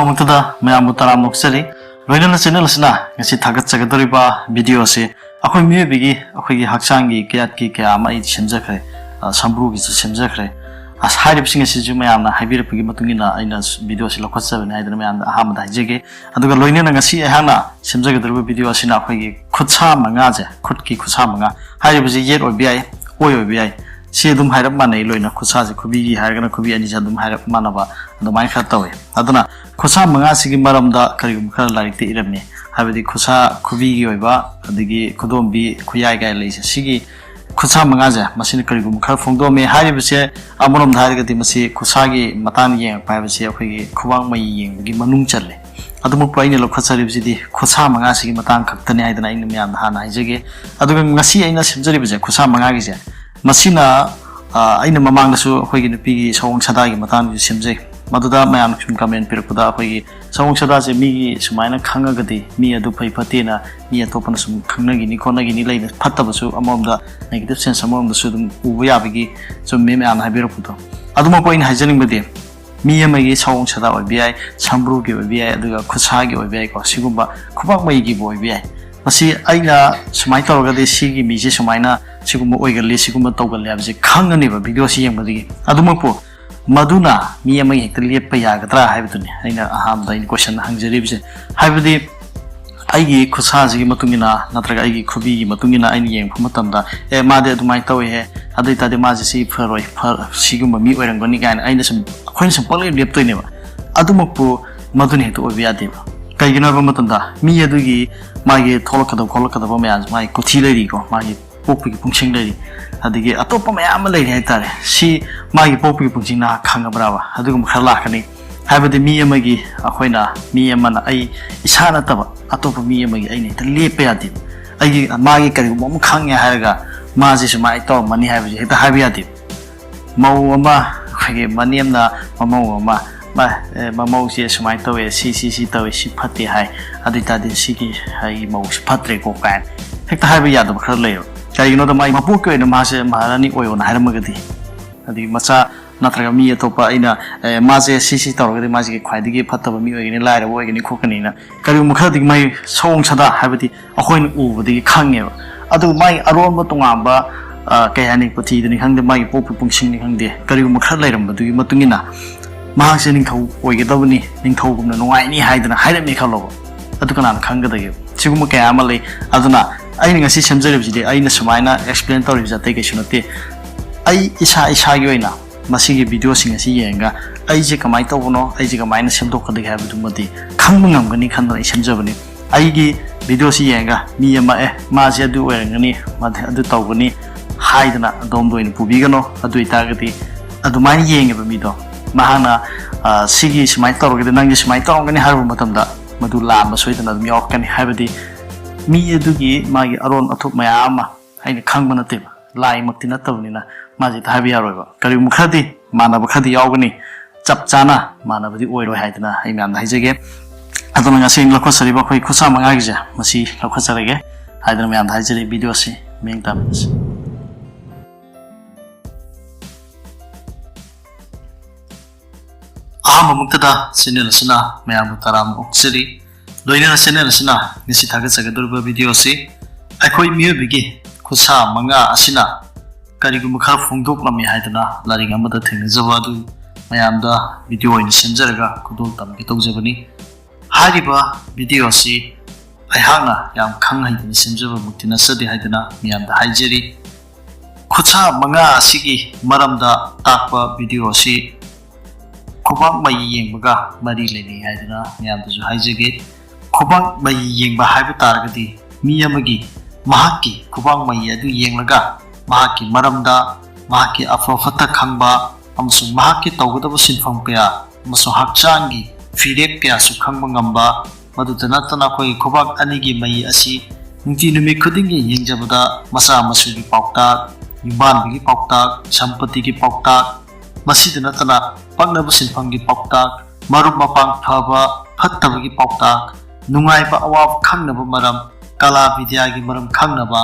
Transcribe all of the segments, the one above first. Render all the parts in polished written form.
Ahamuttada mayam taram noksari loinana channel asina ngasi thagat chagadoriba video se akhoi miyebigi akhoi gi haksangi kiyat ki kya ama I semjakhre sambru gi semjakhre as harib singa si mayam na habirapgi matungina aina video se lokhatsa bani aidana mayam ahamda hajege aduga loinana ngasi ehana semjagadoriba video asina akhoi gi khutsa manga je khutki khutsa manga haribji yet obiai oyobiai si dum hairap manai loina khusa je khubi gi hairgana khubi ani ja dum hairap manaba adumai kha tawe aduna khusa manga sigi maramda karigum khara laikte iramne habidi khusa khubi gi oiba adigi khudombi khuyai gai leise sigi khusa manga ja masini karigum khara phongdo me haribse amorom dharigati masi khusa gi matang yeng paibse akhoi gi khubang mai yeng gi manung challe adumuk paine lokhatsaribsidi khusa manga sigi matang khaktani aidana ing myam hana haijege aduga ngasi aina simjaribse khusa manga gi ja masina aina mamangdasu akhoi nupi sawong sada gi matang ji semjai maduda mayam sum comment pirpuda akhoi sawong sada je mi sumaina khangagadi mi adu phai phatena mi atopana sum khangnagi ni khonagi ni leina phattabasu amomda negative sense amomda su dum uba yabigi sum me mayam habirpudo aduma point haijaning bade mi amagi sawong sada obi sambru gi obi aduga khusa gi obi ko sigumba khubak mai gi boy bi masi aina sumai tawgadi sigi mi je sumaina sigumba oigali sigumba tawgali abje khangani ba video si yengbadi adumapu maduna mi amai hekta lepa yagadra haibduni aina ahamda in question hangjari haibdi aigi khusa ji matungina natraga aigi khubi gi matungina aini yeng phamatamda e made adumai tawe he adai tade maji si pharoi sigumba mi oirangoni gain aina sum khoin sum pale leptoine ba adumapu maduni hekta obiade ba kaigina ba matanda mi adugi magi tholakada ba mayam mai kuthi leri ko magi pokpi gi pungching leri adigi atopa mayam leri haitare si magi pokpi gi pungching na khangabraba adugum khala khani habadi mi amagi akhoina mi amana ai isana taba atopa mi amagi ai ne ta lepe yadi ai magi kari mom khangya haraga maji sumai to mani habi heta habi yadi mau ama khage maniamna mamau ama mamau si sumai to si to si phate hai adita de si ki hai mau phatre ko kan hekta habi yadu khar leyo kaigino da mai mapu ko ena mase maharani oyo na haramagadi adi macha natraga mi atopa ina maje si tawragadi maji ki khwaidigi phattaba mi oigini laira oigini khokani na kari mukhadi mai song sada habati akhoin ubadi khangeba adu mai aron ba tungamba kayani pati dini khangde mai popu pungsing ni khangde kari mukhad lairam badu matungina mahase ningthau oigedabni ningthau gumna nongai ni haidana hairami khalobo adu kana khanggadagi siguma kaya amalai aduna aina ngasi semjaribjidi aina sumaina explain tawribja tai kesunate ai isa gi oina masigi video sing asi yenga ai je kamai tawbono ai je kamai na semdokadi habdu mati khangbu ngamgani khandana semjabani ai gi video si yenga mi ama ma je adu werangani mate adu tawgani haidana dom doin pubigano adu itagati adu mai yenga ba mi do mahana sigi sumai tawrogadi nangji sumai tawngani harbu matamda madu lamba soidana mi okani habadi mi adugi magi aron athuk mayama aina khangba nate lai makti natabnina maji thabi yaroiba kari mukhadi manaba khadi yawgani chap chana manabadi oiroi haidana ai myam haijege aduna ngasi lokhosariba khoi khusa manga gi ja masi lokhosarege haidana myam haijere video se mengta mas muktada channel sina mayam taram oksiri loina channel sina ngisi thaga chagadurba video se akhoi miyobigi khusa manga asina karigum khar phongdok lami haidana laring amada thengna jawadu mayamda video in semjaraga kudol tam bitawjabani hariba video se aihana yam khang haidana semjaba muktina sadi haidana miyamda haijeri khusa manga asigi maramda takpa video se khubang mai yengbaga mari leni haidana miyamdasu haijege khubang mai yengba haiba taragadi mi amagi mahaki khubang mai adu yenglaga mahaki maramda mahaki afrofata khangba amsung mahaki tawgadaba sinfam kaya amsung hakchangi feedback kaya su khangba ngamba madudana tana khoi khubang anigi mai asi nungti numi khudingi yengjabada masa masugi paukta yuban gi paukta sampati gi paukta masidana tana pangnaba sinfam gi paukta marup mapang phaba phattaba gi paukta nungaiba awab khangnaba maram kala vidya gi maram khangnaba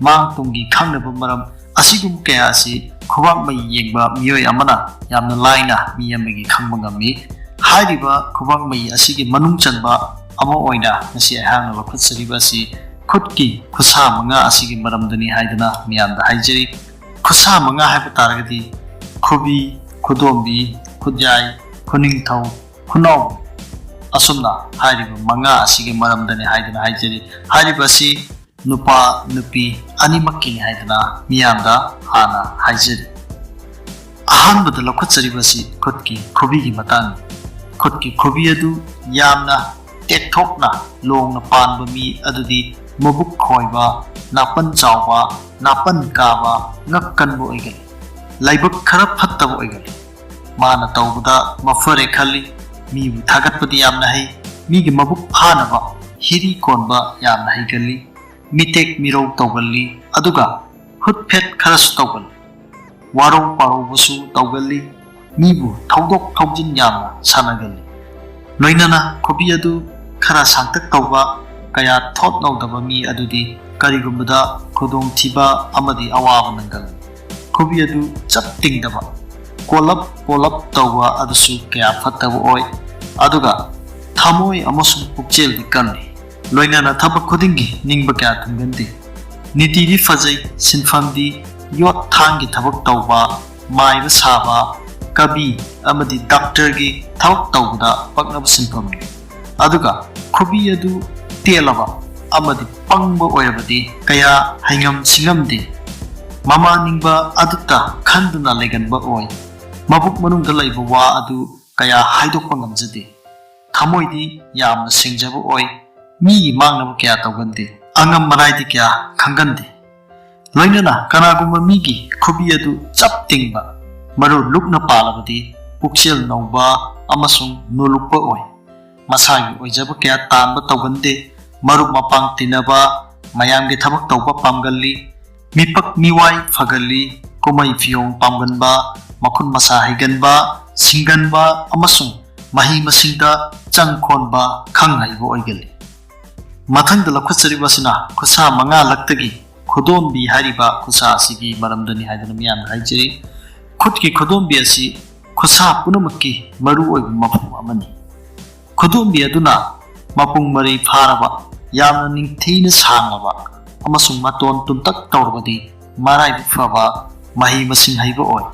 mang tunggi khangnaba maram asigum kaya asi khubang mai yengba miyoi amana yamna laina mi amagi khangba ngami Hariba Kubang Mai Asigi Manung Chanba Amo Oina Nasi Hang Lokut Saribasi Kutki Kusa Manga Asigi Maramdani Haidana Mianda Haijari Kusa Manga Hapataragadi Kubi Kudombi Kujai Kuning Tau Kuno Asumna Hariba Manga Asigi Maramdani Haidana Haijari Haribasi Nupa Nupi Animaki Haidana Mianda Hana Haijari Ahanbada Lokut Saribasi Kutki Kubi Matang Kutki Kubi Adu Yamna Tekthokna Longna Panba Mi Adudi Mabuk Khoiba Napan Chawba Napan Kaba Ngakkanbu Oigali Laibuk Khara Phattabu Oigali Mana Tawbada Mafare Khali Mibu Thagatpadi Yamna Hai Migi Mabuk Phanaba Hiri Konba Yamna Haigali Mitek Miro Tawgali Aduga Hutphet Kharasu Tawgali Waro Paro Busu Tawgali Mibu Tawdok Tawjin Yamna Sanagali Loinana Kubi Adu Khara Sangtak Tawba Kaya Thot Naudaba Mi Adudi Karigumbada Kudong Tiba Amadi Awaba Nangal Kubi Adu Chap Tingdaba Kolap Tawba Adusu Kaya Fattabu Oi Aduga Thamoi Amasung Pukchel Dikandi Loinana Thabak Kudingi Ningba Kaya Tungandi Niti Di Fazai Sinfamdi Yot Thangi Thabak Tawba Maiba Saba Kabi Amadi Doctor Gi Thawak Tawda Paknab Sinfamdi Aduga Kubi Adu Telaba Amadi Pangba Oirabadi Kaya Hangam Singamdi Mama Ningba Aduta Khanduna Leganba Oi Mabuk Manungda Laiba Wa Adu Kaya Haidok Pangamjadi Thamoidi Yamna Singjaba Oi Mi Mangnaba Kaya Tawgandi Angam Maraidi Kaya Khangandi Loinana Kanagumba Migi Kubi Adu Chap Tingba Maru Lukna Palabadi Pukshel Nauba Amasung Nulukpa Oi Masagi Oijaba Kaya Tanba Tawgandi Maruk Mapang Tinaba Mayamgi Thabak Tawba Pamgali Mipak Miwai Fagali Kumai Fiyong Pamganba Makun Masahiganba Singganba Amasung Mahi Masingda Changkhonba Khanghaiba Oigali Mathangda Lakhutsaribasina Kusa Manga Laktagi Khudombi Hariba Kusa Asigi Maramdani Haidana Miyam Haijari Khutki Khudombi Asi Kusa Punamaki Maru Oiba Mafum Amani Khudombi Aduna Mapung Mari Pharaba Yamna Ningthina Sangaba Amasung Maton Tumtak Tawrabadi Marai Faba Mahi Masing Haiba Oi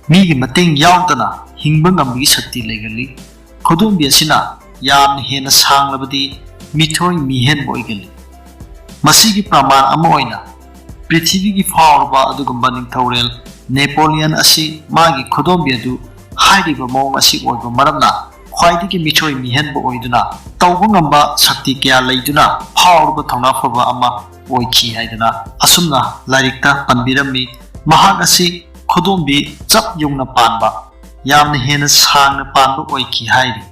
Migi Mateng Yaudana Hingba Ngambi Sakti Legali Khudombi Asina Yamna Hena Sanglabadi Mithoi Mihen Boigali Masigi Praman Amoina Prithivigi Faurba Adugamba Ningthorel Napoleon Asi Magi Khudombi Adu Hairiba Mong Asi Oiba Maramna Khwaidigi Mithoi Mihen Bo Oiduna Tawba Ngamba Sakti Kaya Leiduna Faurba Thongna Phaba Ama Oikhi Haidana Asumna Larikta Panbirami Mahak Asi Khudombi Chap Yungna Panba Yamna Hena Sangna Panba Oikhi Hairi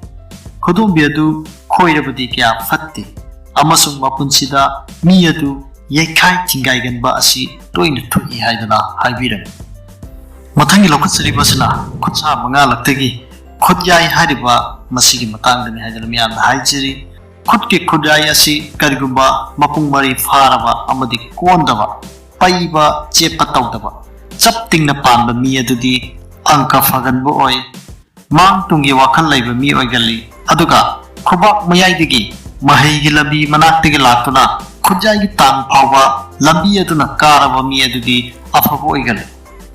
Khudombi Adu Khoirabadi Kaya Fatti Amasung Mapunsida Mi Adu Yekai Tingaiganba Asi Toina Thu'i Haidana Haibiram Mathangi Lokhutsaribasina Khutsa Manga Laktagi Khudyai Hariba Masigi Matangdani Haidana Miyamda Haijari Khutki Khudyai Asi Karigumba Mapung Mari Pharaba Amadi Kondaba Paiba Chepa Tawdaba Chap Tingna Panba Mi Adudi Angka Faganba Oi Mang Tungi Wakhal Laiba Mi Oigali Aduga Khubak Mayaidigi Mahaygi Lambi Manaktigi Laktuna Khudyai Tang Phawba Lambi Aduna Karaba Mi Adudi Afaba Oigali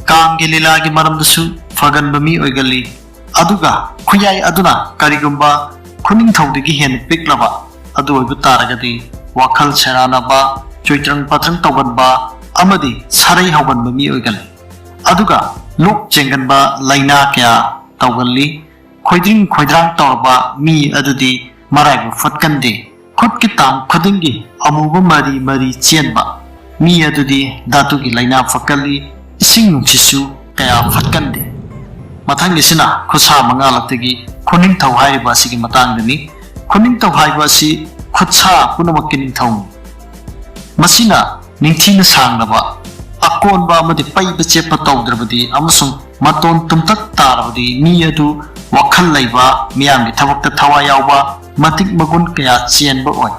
Kangi Lilagi Maramdasu Faganba Mi Oigali Aduga Khuyai Aduna Karigumba Kuning Thawdigi Hen Piklaba Adu Oibu Taragadi Wakhal Seranaba Choitrang Patrang Tawganba Amadi Sarai Hawganba Mi Oigali Aduga Luk Chenganba Laina Kya Tawgali Khoidring Khoidrang Tawba Mi Adudi Maraibu Fatkandi Khutki Tang Khudingi Amuba Mari Chienba Mi Adudi Datugi Laina Fakali Ising Nungsisu Kaya Fatkandi Mathangi Sina Kusa Manga Laktagi Kuning Taw Haiba Sigi Matangdani Kuning Taw Haiba Si Khutsa Punamakki Ningthong Masina Ningthina Sanglaba Akonba Amadi Paiba Chepa Tawdrabadi Amasung Maton Tumtak Tarabadi Mi Adu Wakhal Laiba Miyamgi Thabakta Thawa Yawba Matik Magun Kaya Chienba Oi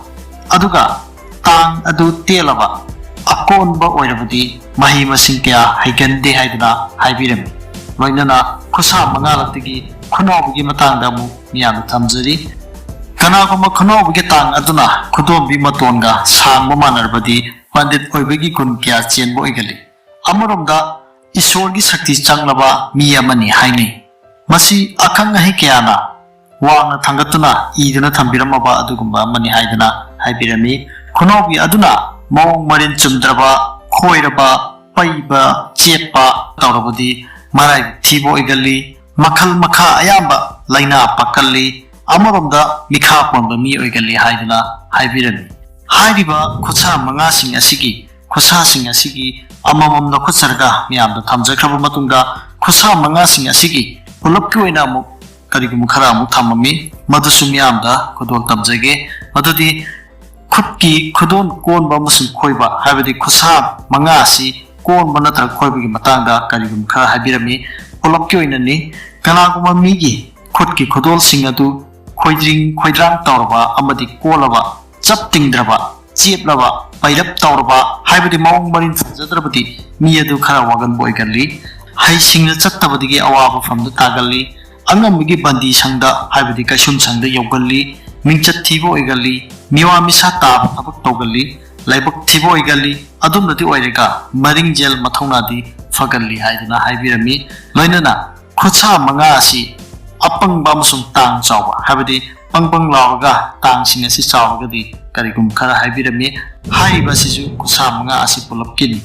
Aduga Tang Adu Telaba Akonba Oirabadi Mahi Masing Kaya Haigandi Haidana Haibirami Loinana Kusa Manga Laktagi ꯈꯨꯅꯥꯎꯕꯒꯤ ꯃꯇꯥꯡꯗ ꯑꯃꯨꯛ ꯃꯤꯌꯥꯝꯗ ꯊꯝꯖꯔꯤ ꯀꯅꯥꯒꯨꯝꯕ ꯈꯨꯅꯥꯎꯕꯒꯤ ꯇꯥꯡ ꯑꯗꯨꯅ ꯈꯨꯗꯣꯝꯕꯤ ꯃꯇꯣꯟꯒ ꯁꯥꯡꯕ ꯃꯥꯟꯅꯔꯕꯗꯤ ꯄꯟꯗꯤꯠ ꯑꯣꯏꯕꯒꯤ ꯒꯨꯟ ꯀꯌꯥ ꯆꯦꯟꯕ ꯑꯣꯏꯒꯜꯂꯤ ꯑꯃꯔꯣꯝꯗ ꯏꯁꯣꯔꯒꯤ ꯁꯛꯇꯤ ꯆꯪꯂꯕ ꯃꯤ ꯑꯃꯅꯤ ꯍꯥꯏꯅꯩ ꯃꯁꯤ ꯑꯈꯪ ꯑꯍꯩ ꯀꯌꯥꯅ ꯋꯥꯡꯅ ꯊꯥꯡꯒꯠꯇꯨꯅ ꯏꯗꯨꯅ ꯊꯝꯕꯤꯔꯝꯃꯕ ꯑꯗꯨꯒꯨꯝꯕ ꯑꯃꯅꯤ ꯍꯥꯏꯗꯨꯅ ꯍꯥꯏꯕꯤꯔꯝꯃꯤ ꯈꯨꯅꯥꯎꯕꯤ ꯑꯗꯨꯅ ꯃꯑꯣꯡ ꯃꯔꯤꯟ ꯆꯨꯝꯗ꯭ꯔꯕ ꯈꯣꯏꯔꯕ ꯄꯩꯕ ꯆꯦꯠꯄ ꯇꯧꯔꯕꯗꯤ ꯃꯔꯥꯏꯕꯛ ꯊꯤꯕ ꯑꯣꯏꯒꯜꯂꯤ ꯃꯈꯜ ꯃꯈꯥ ꯑꯌꯥꯝꯕ ꯂꯩꯅꯥ ꯄꯛꯀꯜꯂꯤ ꯑꯃꯔꯣꯝꯗ ꯃꯤꯈꯥ ꯄꯣꯟꯕ ꯃꯤ ꯑꯣꯏꯒꯜꯂꯤ ꯍꯥꯏꯗꯨꯅ ꯍꯥꯏꯕꯤꯔꯝꯃꯤ ꯍꯥꯏꯔꯤꯕ ꯈꯨꯠꯁꯥ ꯃꯉꯥꯁꯤꯡ ꯑꯁꯤꯒꯤ ꯈꯨꯠꯁꯥꯁꯤꯡ ꯑꯁꯤꯒꯤ ꯑꯃꯃꯝ ꯂꯧꯈꯠꯆꯔꯒ ꯃꯤꯌꯥꯝꯗ ꯊꯝꯖꯈ꯭ꯔꯕ ꯃꯇꯨꯡꯗ ꯈꯨꯠꯁꯥ ꯃꯉꯥꯁꯤꯡ ꯑꯁꯤꯒꯤ ꯄꯨꯂꯞꯀꯤ ꯑꯣꯏꯅ ꯑꯃꯨꯛ ꯀꯔꯤꯒꯨꯝꯕ ꯈꯔ ꯑꯃꯨꯛ ꯊꯝꯃꯝꯃꯤ ꯃꯗꯨꯁꯨ ꯃꯤꯌꯥꯝꯗ ꯈꯨꯗꯣꯜ ꯇꯝꯖꯒꯦ ꯃꯗꯨꯗꯤ ꯈꯨꯠꯀꯤ ꯈꯨꯗꯣꯟ ꯀꯣꯟꯕ ꯑꯃꯁꯨꯡ ꯈꯣꯏꯕ ꯍꯥꯏꯕꯗꯤ ꯈꯨꯠꯁꯥ ꯃꯉꯥ ꯑꯁꯤ ꯀꯣꯟꯕ ꯅꯠꯇ꯭ꯔꯒ ꯈꯣꯏꯕꯒꯤ ꯃꯇꯥꯡꯗ ꯀꯔꯤꯒꯨꯝꯕ ꯈꯔ ꯍꯥꯏꯕꯤꯔꯝꯃꯤ ꯄꯨꯂꯞꯀꯤ ꯑꯣꯏꯅꯅꯤ ꯀꯅꯥꯒꯨꯝꯕ ꯃꯤꯒꯤ ꯈꯨꯠꯀꯤ ꯈꯨꯗꯣꯜꯁꯤꯡ ꯑꯗꯨ ꯈꯣꯏꯗ꯭ꯔꯤꯡ ꯈꯣꯏꯗ꯭ꯔꯥꯡ ꯇꯧꯔꯕ ꯑꯃꯗꯤ ꯀꯣꯜꯂꯕ ꯆꯞ ꯇꯤꯡꯗ꯭ꯔꯕ ꯆꯦꯞꯂꯕ ꯄꯩꯔꯞ ꯇꯧꯔꯕ ꯍꯥꯏꯕꯗꯤ ꯃꯑꯣꯡ ꯃꯔꯤꯟ ꯐꯖꯗ꯭ꯔꯕꯗꯤ ꯃꯤ ꯑꯗꯨ ꯈꯔ ꯋꯥꯒꯟꯕ ꯑꯣꯏꯒꯜꯂꯤ ꯍꯩꯁꯤꯡꯅ ꯆꯠꯇꯕꯗꯒꯤ ꯑꯋꯥꯕ ꯐꯝꯗ ꯇꯥꯒꯜꯂꯤ ꯑꯉꯝꯕꯒꯤ ꯕꯟꯗꯤ ꯁꯪꯗ ꯍꯥꯏꯕꯗꯤ ꯀꯩꯁꯨꯝ ꯁꯪꯗ ꯌꯧꯒꯜꯂꯤ ꯃꯤꯡꯆꯠ ꯊꯤꯕ ꯑꯣꯏꯒꯜꯂꯤ ꯃꯤꯋꯥ ꯃꯤꯁꯥ ꯇꯥꯕ ꯊꯕꯛ ꯇꯧꯒꯜꯂꯤ ꯂꯥꯏꯕꯛ ꯊꯤꯕ ꯑꯣꯏꯒꯜꯂꯤ ꯑꯗꯨꯝꯅꯗꯤ ꯑꯣꯏꯔꯒ ꯃꯔꯤꯡꯖꯦꯜ ꯃꯊꯧꯅꯥꯗꯤ ꯐꯒꯜꯂꯤ ꯍꯥꯏꯗꯨꯅ ꯍꯥꯏꯕꯤꯔꯝꯃꯤ ꯂꯣꯏꯅꯅ ꯈꯨꯠꯁꯥ ꯃꯉꯥ ꯑꯁꯤ ꯑꯄꯪꯕ ꯑꯃꯁꯨꯡ ꯇꯥꯡ ꯆꯥꯎꯕ ꯍꯥꯏꯕꯗꯤ ꯄꯪꯄꯪ ꯂꯥꯎꯔꯒ ꯇꯥꯡꯁꯤꯡ ꯑꯁꯤ ꯆꯥꯎꯔꯒꯗꯤ ꯀꯔꯤꯒꯨꯝꯕ ꯈꯔ ꯍꯥꯏꯕꯤꯔꯝꯃꯤ ꯍꯥꯏꯔꯤꯕ ꯑꯁꯤꯁꯨ ꯈꯨꯠꯁꯥ ꯃꯉꯥ ꯑꯁꯤ ꯄꯨꯂꯞꯀꯤꯅꯤ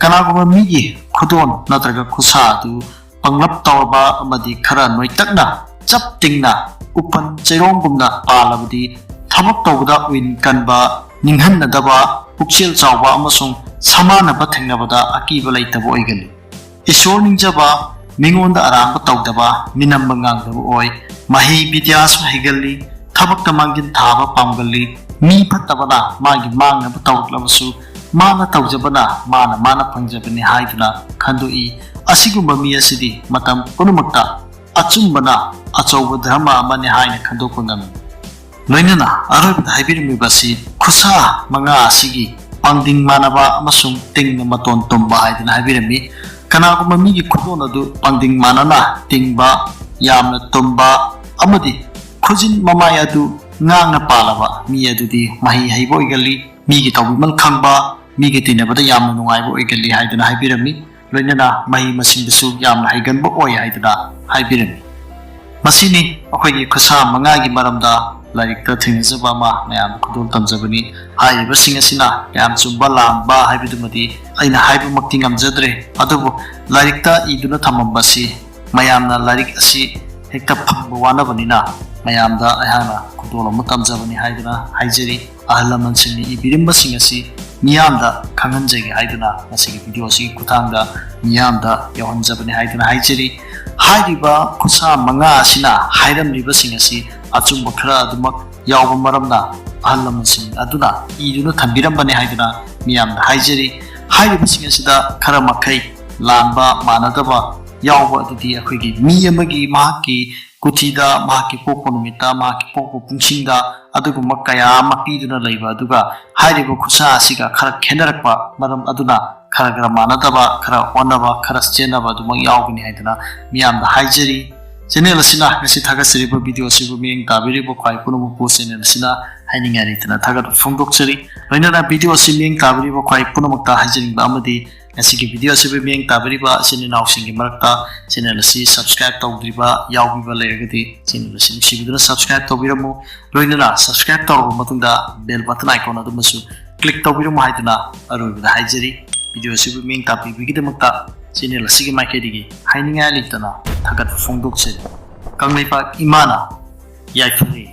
ꯀꯅꯥꯒꯨꯝꯕ ꯃꯤꯒꯤ ꯈꯨꯗꯣꯟ ꯅꯠꯇ꯭ꯔꯒ ꯈꯨꯠꯁꯥ ꯑꯗꯨ ꯄꯪꯂꯞ ꯇꯧꯔꯕ ꯑꯃꯗꯤ ꯈꯔ ꯅꯣꯏꯇꯛꯅ ꯆꯞ ꯇꯤꯡꯅ ꯎꯄꯟ ꯆꯩꯔꯣꯡꯒꯨꯝꯅ ꯄꯥꯜꯂꯕꯗꯤ ꯊꯕꯛ ꯇꯧꯕꯗ ꯎꯏꯟ ꯀꯟꯕ ꯅꯤꯡꯍꯟꯅꯗꯕ ꯄꯨꯛꯆꯦꯜ ꯆꯥꯎꯕ ꯑꯃꯁꯨꯡ ꯁꯃꯥꯟꯅꯕ ꯊꯦꯡꯅꯕꯗ ꯑꯀꯤꯕ ꯂꯩꯇꯕ ꯑꯣꯏꯒꯜꯂꯤ ꯏꯁꯣꯔ ꯅꯤꯡꯖꯕ ꯃꯤꯉꯣꯟꯗ ꯑꯔꯥꯟꯕ ꯇꯧꯗꯕ ꯃꯤꯅꯝꯕ ꯉꯥꯡꯗꯕ ꯑꯣꯏ ꯃꯍꯩ ꯕꯤꯗ꯭ꯌꯥꯁꯨ ꯍꯩꯒꯜꯂꯤ ꯊꯕꯛꯇ ꯃꯥꯡꯖꯤꯟ ꯊꯥꯕ ꯄꯥꯝꯒꯜꯂꯤ ꯃꯤ ꯐꯠꯇꯕꯅ ꯃꯥꯒꯤ ꯃꯥꯡꯅꯕ ꯇꯧꯔꯛꯂꯕꯁꯨ ꯃꯥꯅ ꯇꯧꯖꯕꯅ ꯃꯥꯅ ꯐꯪꯖꯕꯅꯤ ꯍꯥꯏꯗꯨꯅ ꯈꯟꯗꯣꯛꯏ ꯑꯁꯤꯒꯨꯝꯕ ꯃꯤ ꯑꯁꯤꯗꯤ ꯃꯇꯝ ꯄꯨꯝꯅꯃꯛꯇ ꯑꯆꯨꯝꯕꯅ ꯑꯆꯧꯕ ꯙꯔꯃ ꯑꯃꯅꯤ ꯍꯥꯏꯅ ꯈꯟꯗꯣꯛꯄ ꯉꯝꯃꯤ ꯂꯣꯏꯅꯅ ꯑꯔꯣꯏꯕꯗ ꯍꯥꯏꯕꯤꯔꯝꯃꯤꯕ ꯑꯁꯤ ꯈꯨꯠꯁꯥ ꯃꯉꯥ ꯑꯁꯤꯒꯤ ꯄꯥꯡꯗꯤꯡ ꯃꯥꯟꯅꯕ ꯑꯃꯁꯨꯡ ꯇꯤꯡꯅ ꯃꯇꯣꯟ ꯇꯨꯝꯕ ꯍꯥꯏꯗꯨꯅ ꯍꯥꯏꯕꯤꯔꯝꯃꯤ ꯀꯅꯥꯒꯨꯝꯕ ꯃꯤꯒꯤ ꯈꯨꯗꯣꯟ ꯑꯗꯨ ꯄꯥꯡꯗꯤꯡ ꯃꯥꯟꯅꯅ ꯇꯤꯡꯕ ꯌꯥꯝꯅ ꯇꯨꯝꯕ ꯑꯃꯗꯤ ꯈꯨꯖꯤꯟ ꯃꯃꯥꯏ ꯑꯗꯨ ꯉꯥꯡꯅ ꯄꯥꯜꯂꯕ ꯃꯤ ꯑꯗꯨꯗꯤ ꯃꯍꯩ ꯍꯩꯕ ꯑꯣꯏꯒꯜꯂꯤ ꯃꯤꯒꯤ ꯇꯧꯕꯤꯃꯜ ꯈꯪꯕ ꯃꯤꯒ ꯇꯤꯟꯅꯕꯗ ꯌꯥꯝꯅ ꯅꯨꯡꯉꯥꯏꯕ ꯑꯣꯏꯒꯜꯂꯤ ꯍꯥꯏꯗꯨꯅ ꯍꯥꯏꯕꯤꯔꯝꯃꯤ ꯂꯣꯏꯅꯅ ꯃꯍꯩ ꯃꯁꯤꯡꯗꯁꯨ ꯌꯥꯝꯅ ꯍꯩꯒꯟꯕ ꯑꯣꯏ ꯍꯥꯏꯗꯨꯅ ꯍꯥꯏꯕꯤꯔꯝꯃꯤ ꯃꯁꯤꯅꯤ ꯑꯩꯈꯣꯏꯒꯤ ꯈꯨꯠꯁꯥ ꯃꯉꯥꯒꯤ ꯃꯔꯝꯗ ꯂꯥꯏꯔꯤꯛꯇ ꯊꯦꯡꯅꯖꯕ ꯑꯃ ꯃꯌꯥꯝꯗ ꯈꯨꯗꯣꯜ ꯇꯝꯖꯕꯅꯤ ꯍꯥꯏꯔꯤꯕꯁꯤꯡ ꯑꯁꯤꯅ ꯀꯌꯥꯝ ꯆꯨꯝꯕ ꯂꯥꯟꯕ ꯍꯥꯏꯕꯗꯨꯃꯗꯤ ꯑꯩꯅ ꯍꯥꯏꯕꯃꯛꯇꯤ ꯉꯝꯖꯗ꯭ꯔꯦ ꯑꯗꯨꯕꯨ ꯂꯥꯏꯔꯤꯛꯇ ꯏꯗꯨꯅ ꯊꯝꯃꯝꯕꯁꯤ ꯃꯌꯥꯝꯅ ꯂꯥꯏꯔꯤꯛ ꯑꯁꯤ ꯍꯦꯛꯇ ꯐꯪꯕ ꯋꯥꯅꯕꯅꯤꯅ ꯃꯌꯥꯝꯗ ꯑꯩꯍꯥꯛꯅ ꯈꯨꯗꯣꯜ ꯑꯃ ꯇꯝꯖꯕꯅꯤ ꯍꯥꯏꯗꯨꯅ ꯍꯥꯏꯖꯔꯤ ꯑꯍꯜ ꯂꯃꯟꯁꯤꯡꯅ ꯏꯕꯤꯔꯝꯕꯁꯤꯡ ꯑꯁꯤ ꯃꯤꯌꯥꯝꯗ ꯈꯪꯍꯟꯖꯒꯦ ꯍꯥꯏꯗꯨꯅ ꯉꯁꯤꯒꯤ ꯚꯤꯗꯤꯑꯣ ꯑꯁꯤꯒꯤ ꯈꯨꯠꯊꯥꯡꯗ ꯃꯤꯌꯥꯝꯗ ꯌꯧꯍꯟꯖꯕꯅꯤ ꯍꯥꯏꯗꯨꯅ ꯍꯥꯏꯖꯔꯤ ꯍꯥꯏꯔꯤꯕ ꯈꯨꯠꯁꯥ ꯃꯉꯥ ꯑꯁꯤꯅ ꯍꯥꯏꯔꯝꯂꯤꯕꯁꯤꯡ ꯑꯁꯤ ꯑꯆꯨꯝꯕ ꯈꯔ ꯑꯗꯨꯃꯛ ꯌꯥꯎꯕ ꯃꯔꯝꯅ ꯑꯍꯜ ꯂꯃꯟꯁꯤꯡ ꯑꯗꯨꯅ ꯏꯗꯨꯅ ꯊꯝꯕꯤꯔꯝꯕꯅꯤ ꯍꯥꯏꯗꯨꯅ ꯃꯤꯌꯥꯝꯗ ꯍꯥꯏꯖꯔꯤ ꯍꯥꯏꯔꯤꯕꯁꯤꯡ ꯑꯁꯤꯗ ꯈꯔ ꯃꯈꯩ ꯂꯥꯟꯕ ꯃꯥꯟꯅꯗꯕ ꯌꯥꯎꯕ ꯑꯗꯨꯗꯤ ꯑꯩꯈꯣꯏꯒꯤ ꯃꯤ ꯑꯃꯒꯤ ꯃꯍꯥꯛꯀꯤ ꯀꯨꯊꯤꯗ ꯃꯍꯥꯛꯀꯤ ꯄꯣꯛꯄ ꯅꯨꯃꯤꯠꯇ ꯃꯍꯥꯛꯀꯤ ꯄꯣꯛꯄ ꯄꯨꯡꯁꯤꯡꯗ ꯑꯗꯨꯒꯨꯝꯕ ꯀꯌꯥ ꯑꯃ ꯄꯤꯗꯨꯅ ꯂꯩꯕ ꯑꯗꯨꯒ ꯍꯥꯏꯔꯤꯕ ꯈꯨꯠꯁꯥ ꯑꯁꯤꯒ ꯈꯔ ꯈꯦꯠꯅꯔꯛꯄ ꯃꯔꯝ ꯑꯗꯨꯅ ꯈꯔ ꯃꯥꯟꯅꯗꯕ ꯈꯔ ꯑꯣꯟꯅꯕ ꯈꯔ ꯆꯦꯟꯅꯕ ꯑꯗꯨꯃꯛ ꯌꯥꯎꯒꯅꯤ ꯍꯥꯏꯗꯨꯅ ꯃꯤꯌꯥꯝꯗ ꯍꯥꯏꯖꯔꯤ ꯆꯦꯅꯦꯜ ꯑꯁꯤꯅ ꯉꯁꯤ ꯊꯥꯒꯠꯆꯔꯤꯕ ꯚꯤꯗꯤꯑꯣ ꯑꯁꯤꯕꯨ ꯃꯤꯠꯌꯦꯡ ꯇꯥꯕꯤꯔꯤꯕ ꯈ꯭ꯋꯥꯏ ꯄꯨꯝꯅꯃꯛꯄꯨ ꯆꯦꯅꯦꯜ ꯑꯁꯤꯅ ꯍꯥꯏꯅꯤꯡꯉꯥꯏ ꯂꯩꯇꯅ ꯊꯥꯒꯠꯄ ꯐꯣꯡꯗꯣꯛꯆꯔꯤ ꯂꯣꯏꯅꯅ ꯚꯤꯗꯤꯑꯣ ꯑꯁꯤ ꯃꯤꯠꯌꯦꯡ ꯇꯥꯕꯤꯔꯤꯕ ꯈ꯭ꯋꯥꯏ ꯄꯨꯝꯅꯃꯛꯇ ꯍꯥꯏꯖꯅꯤꯡꯕ ꯑꯃꯗꯤ ꯉꯁꯤꯒꯤ ꯚꯤꯗꯤꯑꯣ ꯑꯁꯤꯕꯨ ꯃꯤꯠꯌꯦꯡ ꯇꯥꯕꯤꯔꯤꯕ ꯏꯆꯤꯟ ꯏꯅꯥꯎꯁꯤꯡꯒꯤ ꯃꯔꯛꯇ ꯆꯦꯅꯦꯜ ꯑꯁꯤ ꯁꯕꯁꯀ꯭ꯔꯥꯏꯕ ꯇꯧꯗ꯭ꯔꯤꯕ ꯌꯥꯎꯕꯤꯕ ꯂꯩꯔꯒꯗꯤ ꯆꯦꯅꯦꯜ ꯑꯁꯤ ꯅꯨꯡꯁꯤꯕꯤꯗꯨꯅ ꯁꯕꯁꯀ꯭ꯔꯥꯏꯕ ꯇꯧꯕꯤꯔꯝꯃꯨ ꯂꯣꯏꯅꯅ ꯁꯕꯁꯀ꯭ꯔꯥꯏꯕ ꯇꯧꯔꯕ ꯃꯇꯨꯡꯗ ꯕꯦꯜ ꯕꯇꯟ ꯑꯥꯏꯀꯣꯟ ꯑꯗꯨꯃꯁꯨ ꯀ꯭ꯂꯤꯛ ꯇꯧꯕꯤꯔꯝꯃꯨ ꯍꯥꯏꯗꯨꯅ ꯑꯔꯣꯏꯕꯗ ꯍꯥꯏꯖꯔꯤ ꯚꯤꯗꯤꯑꯣ ꯑꯁꯤꯕꯨ ꯃꯤꯠꯌꯦꯡ ꯇꯥꯕꯤꯕꯒꯤꯗꯃꯛꯇ ꯆꯦꯅꯦꯜ ꯑꯁꯤꯒꯤ ꯃꯥꯏꯀꯩꯗꯒꯤ ꯍꯥꯏꯅꯤꯡꯉꯥꯏ ꯂꯩꯇꯅ ꯊꯥꯒꯠꯄ ꯐꯣꯡꯗꯣꯛꯆꯔꯤ ꯀꯪꯂꯩꯄꯥꯛ ꯏꯃꯥꯅ ꯌꯥꯏꯐꯔꯦ